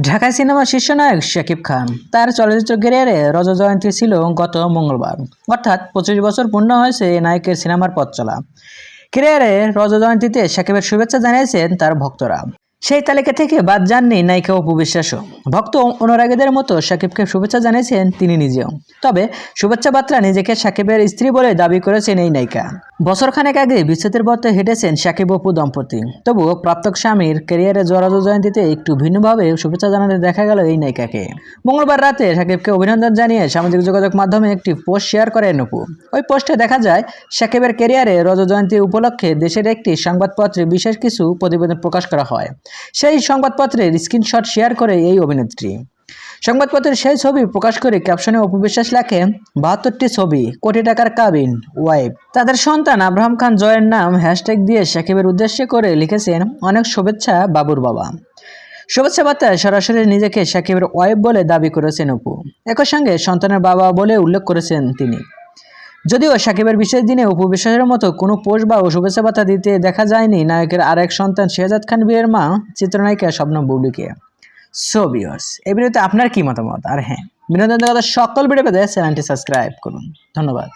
ঢাকায় সিনেমার শীর্ষ নায়ক শাকিব খান তার চলচ্চিত্র ক্যারিয়ারে রজতজয়ন্তী ছিল গত মঙ্গলবার, অর্থাৎ 25 বছর পূর্ণ হয়েছে এই নায়কের সিনেমার পথ চলা। ক্যারিয়ারে রজতজয়ন্তীতে শাকিবের শুভেচ্ছা জানিয়েছেন তার ভক্তরা। সেই তালিকা থেকে বাদ যাননি নায়িকা অপু বিশ্বাসও। ভক্ত অনুরাগীদের মতো শাকিবকে শুভেচ্ছা জানিয়েছেন তিনি নিজেও। তবে শুভেচ্ছা বার্তা নিজেকে শাকিবের স্ত্রী বলে দাবি করেছেন এই নায়িকা। বছরখানেক আগে বিচ্ছেদের পথে হেঁটেছেন শাকিব অপু দম্পতি। তবুও প্রাক্তন স্বামীর ক্যারিয়ারে রজতজয়ন্তীতে একটু ভিন্নভাবে শুভেচ্ছা জানাতে দেখা গেল এই নায়িকাকে। মঙ্গলবার রাতে শাকিবকে অভিনন্দন জানিয়ে সামাজিক যোগাযোগ মাধ্যমে একটি পোস্ট শেয়ার করেন অপু। ওই পোস্টে দেখা যায় শাকিবের ক্যারিয়ারে রজতজয়ন্তী উপলক্ষে দেশের একটি সংবাদপত্রে বিশেষ কিছু প্রতিবেদন প্রকাশ করা হয়। সেই সংবাদপত্রের স্ক্রিনশট শেয়ার করে এই অভিনেত্রী। সংবাদপত্রের সেই ছবি প্রকাশ করে ক্যাপশনে অপু বিশ্বাস লেখেন, 72টি ছবি, কোটি টাকার কাবিন, ওয়াইফ। তাদের সন্তান আব্রাহাম খান জয়ের নাম হ্যাশট্যাগ দিয়ে শাকিবের উদ্দেশ্যে করে লিখেছেন, অনেক শুভেচ্ছা বাবুর বাবা। শুভেচ্ছা বার্তায় সরাসরি নিজেকে শাকিবের ওয়াইফ বলে দাবি করেছেন অপু। একই সঙ্গে সন্তানের বাবা বলে উল্লেখ করেছেন তিনি। যদিও শাকিবের বিশেষ দিনে অপু বিশ্বাসের মতো কোনো পোস্ট বা শুভেচ্ছা বার্তা দিতে দেখা যায়নি নায়কের আরেক সন্তান শেহজাদ খান বীরের মা চিত্রনায়িকা শবনম বুবলীকে। সো ভিউয়ার্স, এই ভিডিওতে আপনার কি মতামত? আর হ্যাঁ, বিনোদন জগতের সকল ভিডিও পেতে চ্যানেলটি সাবস্ক্রাইব করুন। ধন্যবাদ।